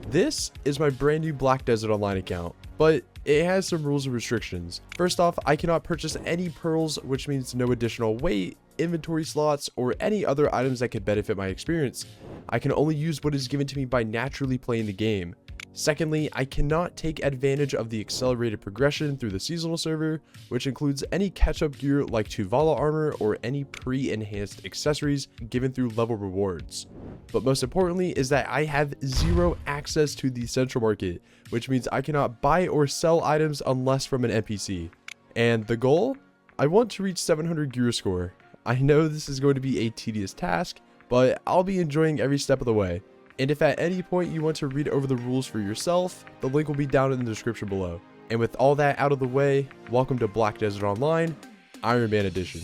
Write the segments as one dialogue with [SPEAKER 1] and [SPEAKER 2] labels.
[SPEAKER 1] This is my brand new Black Desert Online account, but it has some rules and restrictions. First off, I cannot purchase any pearls, which means no additional weight, inventory slots, or any other items that could benefit my experience. I can only use what is given to me by naturally playing the game. Secondly, I cannot take advantage of the accelerated progression through the seasonal server, which includes any catch-up gear like Tuvala armor or any pre-enhanced accessories given through level rewards. But most importantly is that I have zero access to the central market, which means I cannot buy or sell items unless from an NPC. And the goal? I want to reach 700 gear score. I know this is going to be a tedious task, but I'll be enjoying every step of the way. And if at any point you want to read over the rules for yourself, the link will be down in the description below. And with all that out of the way, welcome to Black Desert Online, Ironman Edition.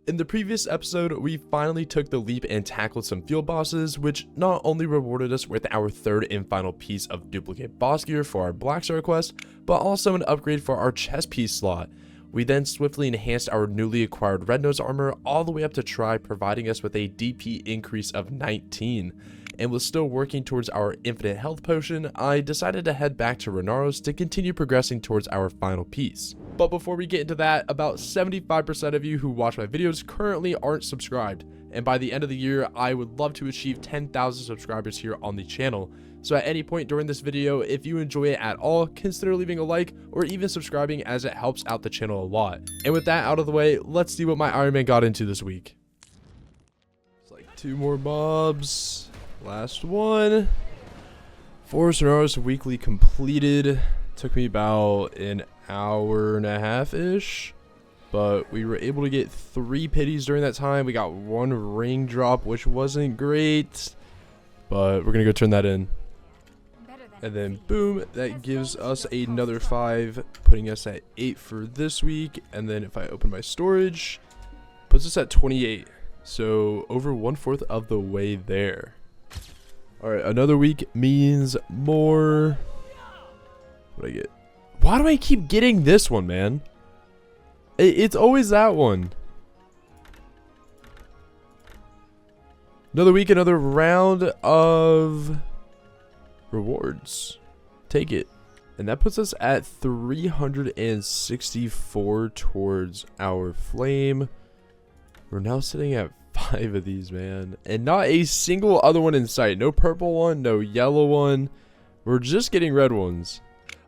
[SPEAKER 1] In the previous episode, we finally took the leap and tackled some field bosses, which not only rewarded us with our third and final piece of duplicate boss gear for our Black Star quest, but also an upgrade for our chest piece slot. We then swiftly enhanced our newly acquired Red Nose armor all the way up to Tri, providing us with a DP increase of 19. And was still working towards our infinite health potion, I decided to head back to Renaros to continue progressing towards our final piece. But before we get into that, about 75% of you who watch my videos currently aren't subscribed, and by the end of the year, I would love to achieve 10,000 subscribers here on the channel. So at any point during this video, if you enjoy it at all, consider leaving a like or even subscribing, as it helps out the channel a lot. And with that out of the way, let's see what my Ironman got into this week. It's like 2 more mobs. Last one. Forest Renaros weekly completed. Took me about an hour and a half ish, but we were able to get 3 pities during that time. We got 1 ring drop, which wasn't great, but we're gonna go turn that in. And then boom, that gives us another 5, putting us at 8 for this week. And then if I open my storage, puts us at 28, so over 1/4 of the way there. Alright, another week means more. What do I get? Why do I keep getting this one, man? It's always that one. Another week, another round of rewards. Take it. And that puts us at 364 towards our flame. We're now sitting at 5 of these, man, and not a single other one in sight. No purple one, no yellow one. We're just getting red ones.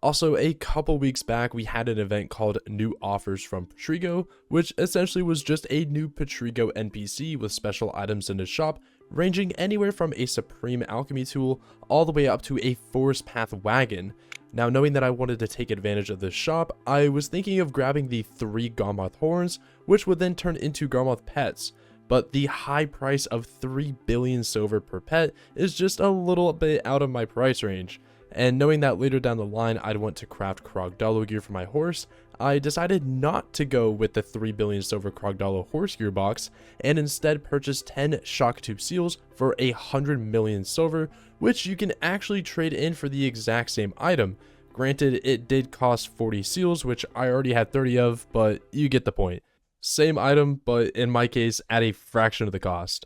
[SPEAKER 1] Also, a couple weeks back, we had an event called New Offers from Patrigo, which essentially was just a new Patrigo NPC with special items in his shop, ranging anywhere from a Supreme Alchemy tool all the way up to a Forest Path wagon. Now, knowing that I wanted to take advantage of this shop, I was thinking of grabbing the 3 Garmoth horns, which would then turn into Garmoth pets. But the high price of 3 billion silver per pet is just a little bit out of my price range. And knowing that later down the line I'd want to craft Krogdalo gear for my horse, I decided not to go with the 3 billion silver Krogdalo horse gear box, and instead purchase 10 shock tube seals for 100 million silver, which you can actually trade in for the exact same item. Granted, it did cost 40 seals, which I already had 30 of, but you get the point. Same item, but in my case, at a fraction of the cost.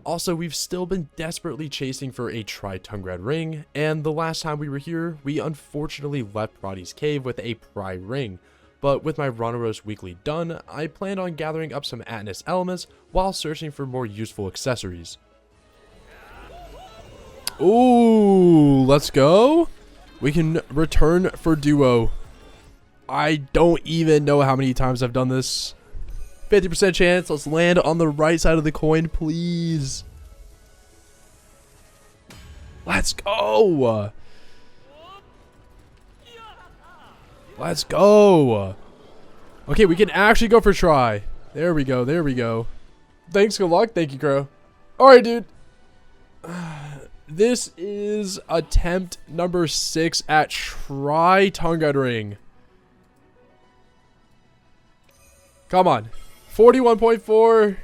[SPEAKER 1] Also, we've still been desperately chasing for a Tri-Tungrad ring, and the last time we were here, we unfortunately left Roddy's cave with a Pry ring. But with my Renaros weekly done, I planned on gathering up some Atnus elements while searching for more useful accessories. Ooh, let's go. We can return for duo. I don't even know how many times I've done this. 50% chance. Let's land on the right side of the coin, please. Let's go. Let's go. Okay, we can actually go for try. There we go. There we go. Thanks. Good luck. Thank you, Crow. All right, dude. This is attempt number 6 at Tri-Tungrad ring. Come on. 41.4.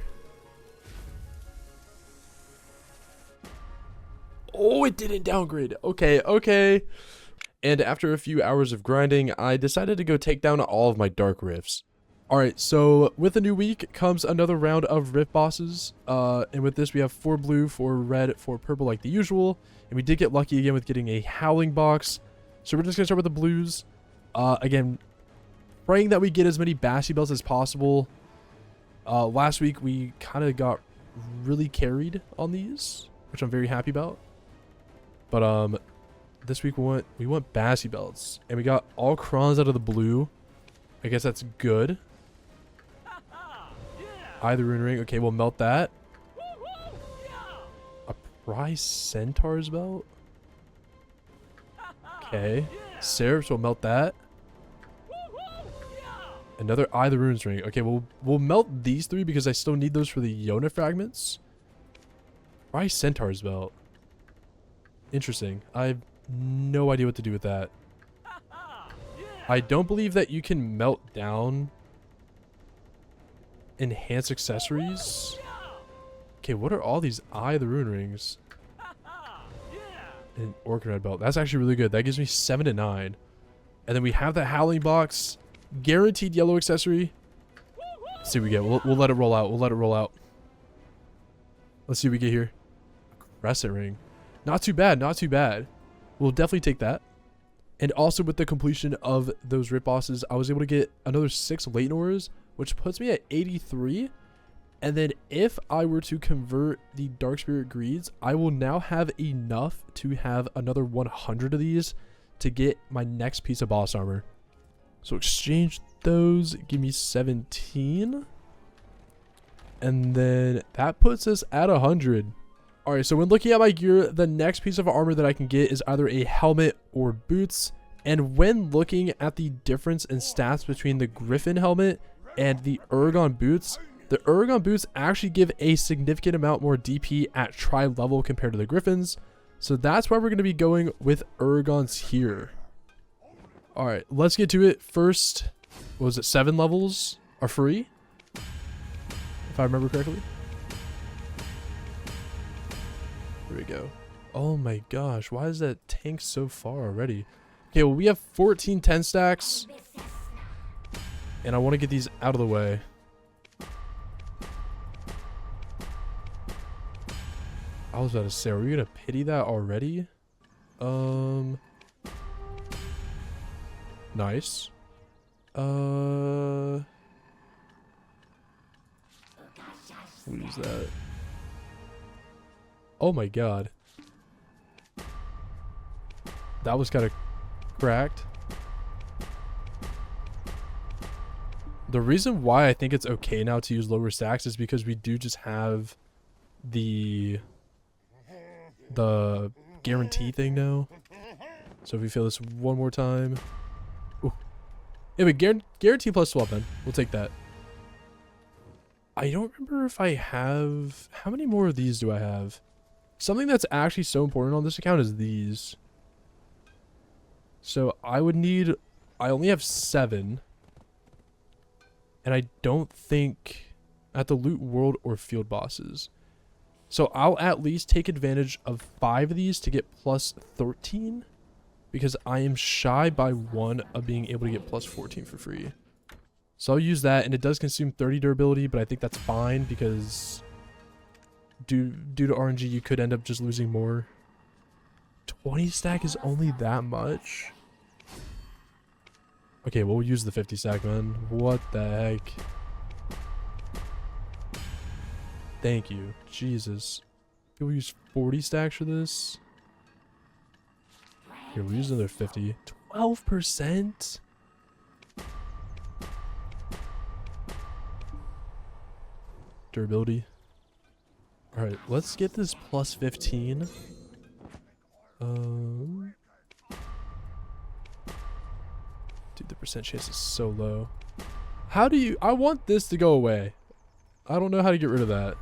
[SPEAKER 1] Oh, it didn't downgrade. Okay, okay. And after a few hours of grinding, I decided to go take down all of my dark rifts. All right, so with a new week comes another round of rift bosses. And with this, we have 4 blue, 4 red, 4 purple like the usual. And we did get lucky again with getting a howling box. So we're just going to start with the blues. Again, praying that we get as many Bashy belts as possible. Last week, we kind of got really carried on these, which I'm very happy about. But this week we want Bashy belts. And we got all crons out of the blue. I guess that's good. Either rune ring. Okay, we'll melt that. A prize centaur's belt. Okay. Seraphs will melt that. Another Eye of the Runes ring. Okay, we'll melt these 3 because I still need those for the Yona fragments. Prize centaur's belt. Interesting. I have no idea what to do with that. I don't believe that you can melt down enhanced accessories. Okay, what are all these Eye of the Rune rings? And Orc Red belt. That's actually really good. That gives me 7 to 9. And then we have the Howling box. Guaranteed yellow accessory. Let's see what we get. We'll let it roll out. We'll let it roll out. Let's see what we get here. Crescent ring. Not too bad. Not too bad. We'll definitely take that. And also with the completion of those rip bosses, I was able to get another 6 latent auras, which puts me at 83. And then if I were to convert the Dark Spirit Greeds, I will now have enough to have another 100 of these to get my next piece of boss armor. So exchange those, give me 17. And then that puts us at 100. Alright, so when looking at my gear, the next piece of armor that I can get is either a helmet or boots. And when looking at the difference in stats between the Griffin helmet and the Uragon boots, the Uragon boots actually give a significant amount more DP at tri-level compared to the Griffins. So that's why we're going to be going with Uragons here. Alright, let's get to it. First, what was it, 7 levels are free? If I remember correctly. Here we go. Oh my gosh, why is that tank so far already? Okay, well we have 14 10 stacks. And I want to get these out of the way. I was about to say, are we gonna pity that already? Nice. What is that? Oh my god. That was kind of cracked. The reason why I think it's okay now to use lower stacks is because we do just have the guarantee thing now. So if we fail this one more time. Ooh. Yeah, but guarantee plus swap then. We'll take that. I don't remember if I have... How many more of these do I have? Something that's actually so important on this account is these. So I would need... I only have 7. And I don't think... at the loot world or field bosses. So I'll at least take advantage of 5 of these to get plus 13. Because I am shy by 1 of being able to get plus 14 for free. So I'll use that, and it does consume 30 durability, but I think that's fine because due to RNG, you could end up just losing more. 20 stack is only that much? Okay, we'll use the 50 stack, man. What the heck? Thank you. Jesus. We'll use 40 stacks for this. Here, we'll use another 50. 12%? Durability. Alright, let's get this plus 15. Dude, the percent chance is so low. How do you... I want this to go away. I don't know how to get rid of that.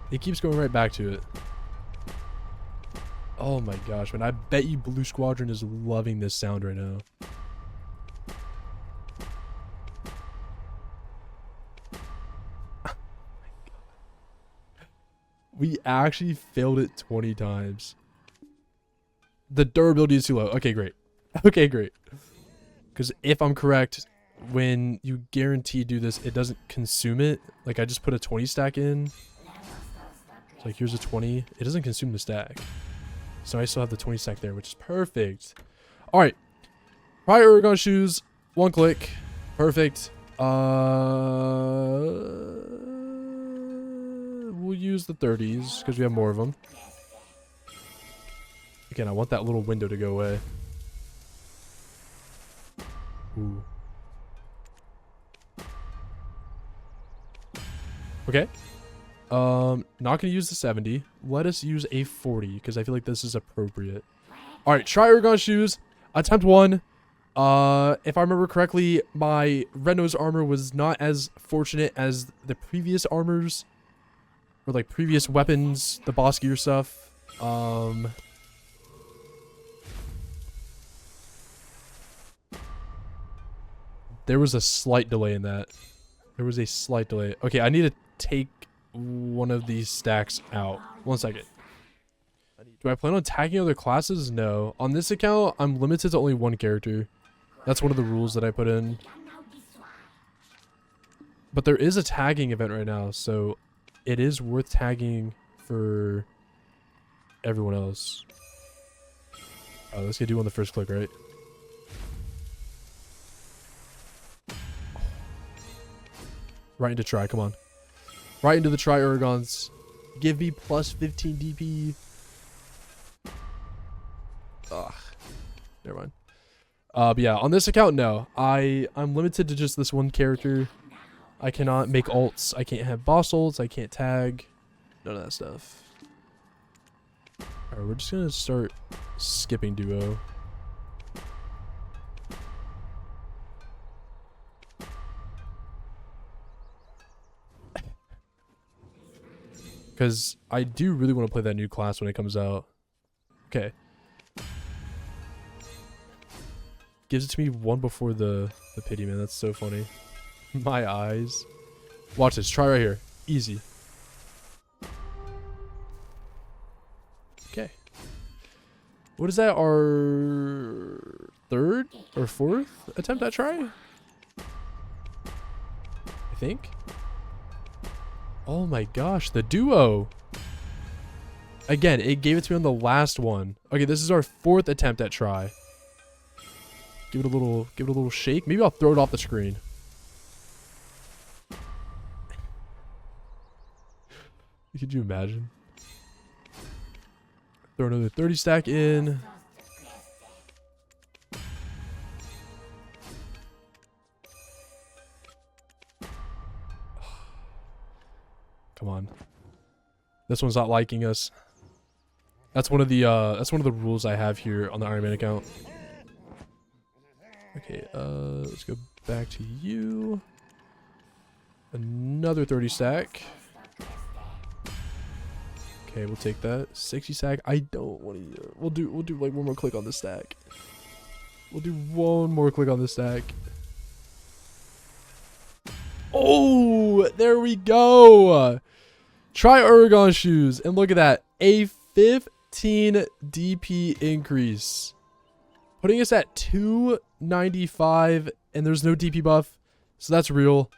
[SPEAKER 1] It keeps going right back to it. Oh my gosh, man. I bet you Blue Squadron is loving this sound right now. We actually failed it 20 times. The durability is too low. Okay, great. Okay, great. Because if I'm correct, when you guarantee do this, it doesn't consume it. Like I just put a 20 stack in. So like here's a 20. It doesn't consume the stack. So I still have the 20 stack there, which is perfect. All right. Try Oregon shoes. 1 click. Perfect. We'll use the 30s because we have more of them. Again, I want that little window to go away. Ooh. Okay. Not gonna use the 70. Let us use a 40 because I feel like this is appropriate. All right, try Oregon shoes. Attempt 1. If I remember correctly, my red nose armor was not as fortunate as the previous armors or like previous weapons, the boss gear stuff. There was a slight delay in that. There was a slight delay. Okay, I need to take one of these stacks out. 1 second. Do I plan on tagging other classes? No. On this account, I'm limited to only 1 character. That's one of the rules that I put in. But there is a tagging event right now, so it is worth tagging for everyone else. Oh, let's get do on the first click, right? Right into try, come on. Right into the try Oregons. Give me plus 15 DP. Ugh. Never mind. But yeah, on this account, no. I'm limited to just this 1 character. I cannot make ults. I can't have boss ults. I can't tag. None of that stuff. Alright, we're just gonna start skipping duo. Because I do really want to play that new class when it comes out. Okay. Gives it to me 1 before the pity, man. That's so funny. My eyes. Watch this. Try right here. Easy. Okay. What is that? Our 3rd or 4th attempt at try? I think. Oh my gosh, the duo. Again, it gave it to me on the last one. Okay, this is our 4th attempt at try. Give it a little shake. Maybe I'll throw it off the screen. Could you imagine? Throw another 30 stack in. Come on. This one's not liking us. That's one of the rules I have here on the Ironman account. Okay, let's go back to you. Another 30 stack. Okay, we'll take that. 60 stack. I don't want to. We'll do like 1 more click on this stack. We'll do 1 more click on this stack. Oh, there we go. Try Oregon shoes and look at that. A 15 DP increase. Putting us at 295 and there's no DP buff. So that's real.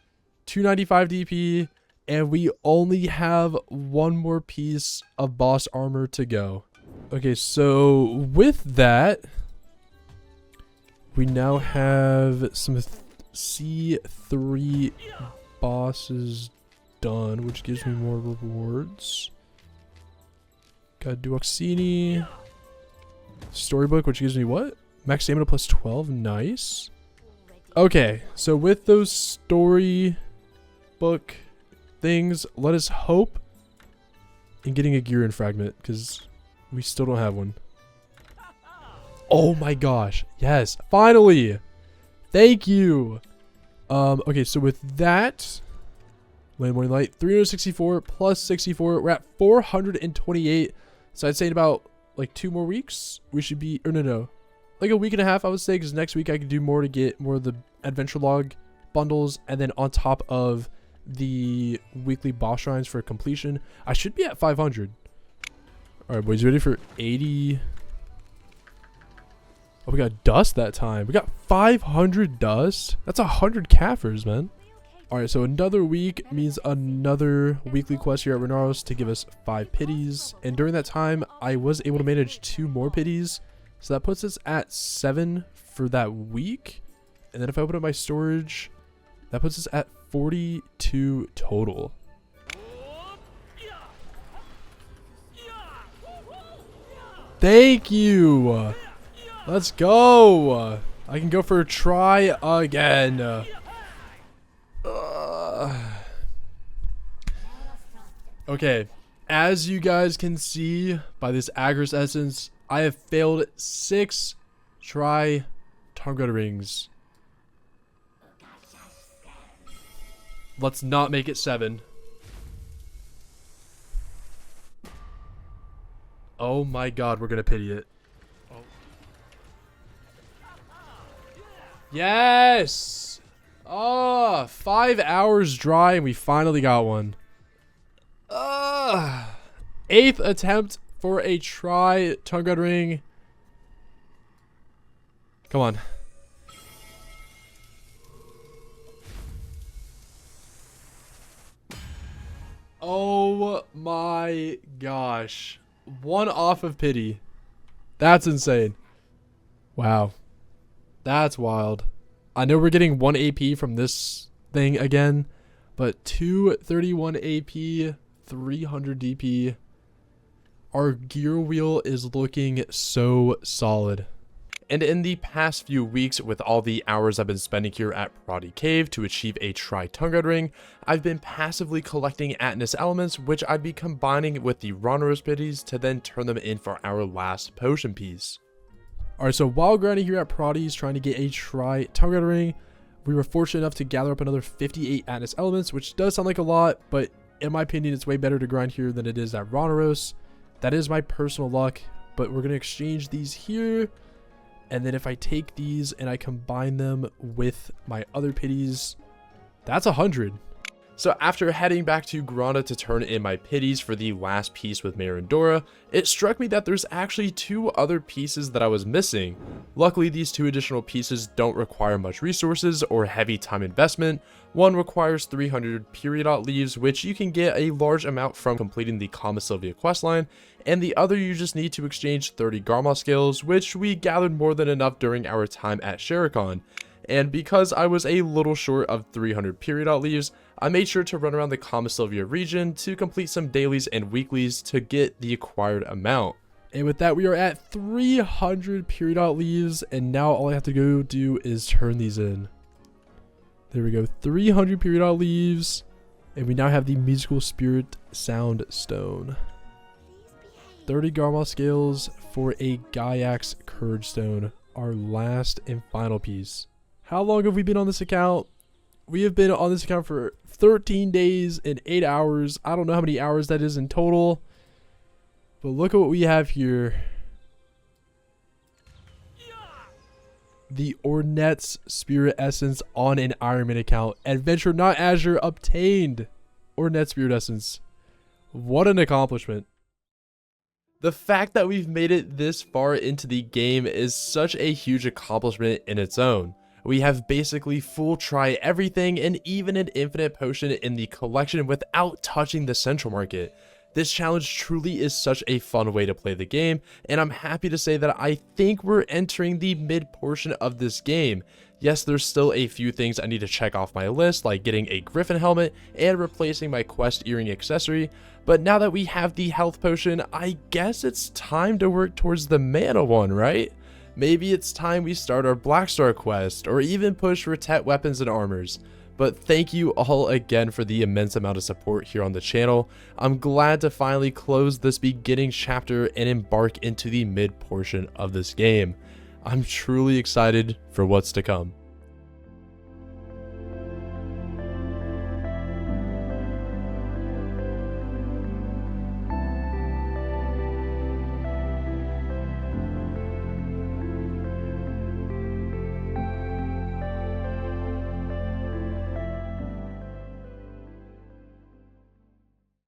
[SPEAKER 1] 295 DP and we only have 1 more piece of boss armor to go. Okay, so with that, we now have some C3 bosses done, which gives me more rewards. Got Duoxini. Storybook, which gives me what? Max stamina plus 12. Nice. Okay, so with those storybook things, let us hope in getting a gear in fragment, because we still don't have one. Oh my gosh. Yes, finally. Thank you. Okay, so with that, Land Morning Light, 364 plus 64. We're at 428. So I'd say in about like 2 more weeks, we should be, or no, like a week and a half, I would say, because next week I can do more to get more of the adventure log bundles, and then on top of the weekly boss shrines for completion, I should be at 500. All right, boys, ready for 80? Oh, we got dust that time. We got 500 dust. That's 100 Kafirs, man. Alright, so another week means another weekly quest here at Renaros to give us 5 pities. And during that time, I was able to manage 2 more pities. So that puts us at 7 for that week. And then if I open up my storage, that puts us at 42 total. Thank you. Let's go. I can go for a try again. Okay, as you guys can see by this Agris essence, I have failed 6 try Target rings. Let's not make it 7. Oh my god, we're gonna pity it. Oh. Yes! Oh, 5 hours dry and we finally got one. 8th attempt for a try Target ring. Come on. Oh my gosh. 1 off of pity. That's insane. Wow. That's wild. I know we're getting 1 AP from this thing again, but 231 AP, 300 DP. Our gear wheel is looking so solid. And in the past few weeks, with all the hours I've been spending here at Parati Cave to achieve a Tri-Tunga ring, I've been passively collecting Atnus elements, which I'd be combining with the Ronros pities to then turn them in for our last potion piece. Alright, so while grinding here at Parati's trying to get a Tri-Tunga ring, we were fortunate enough to gather up another 58 Atnus elements, which does sound like a lot, but in my opinion, it's way better to grind here than it is at Ronros. That is my personal luck, but we're going to exchange these here. And then if I take these and I combine them with my other pities, that's 100. So after heading back to Granda to turn in my pities for the last piece with Marindora, it struck me that there's actually 2 other pieces that I was missing. Luckily, these 2 additional pieces don't require much resources or heavy time investment. One requires 300 Periodot leaves, which you can get a large amount from completing the Kama Sylvia questline, and the other you just need to exchange 30 Garma scales, which we gathered more than enough during our time at Sherikon. And because I was a little short of 300 Periodot leaves, I made sure to run around the Kama Sylvia region to complete some dailies and weeklies to get the acquired amount. And with that, we are at 300 Periodot leaves, and now all I have to go do is turn these in. There we go, 300 Periodot leaves, and we now have the Musical Spirit Sound Stone. 30 Garma scales for a Gaiax Courage Stone, our last and final piece. How long have we been on this account? We have been on this account for 13 days and 8 hours. I don't know how many hours that is in total, but look at what we have here. The Ornette's Spirit Essence on an Ironman account. Adventure Not Azure obtained Ornette Spirit Essence. What an accomplishment. The fact that we've made it this far into the game is such a huge accomplishment in its own. We have basically full try everything and even an infinite potion in the collection without touching the central market. This challenge truly is such a fun way to play the game, and I'm happy to say that I think we're entering the mid portion of this game. Yes, there's still a few things I need to check off my list, like getting a Griffin helmet and replacing my quest earring accessory, but now that we have the health potion, I guess it's time to work towards the mana one, right? Maybe it's time we start our Blackstar quest, or even push Retet weapons and armors. But thank you all again for the immense amount of support here on the channel. I'm glad to finally close this beginning chapter and embark into the mid portion of this game. I'm truly excited for what's to come.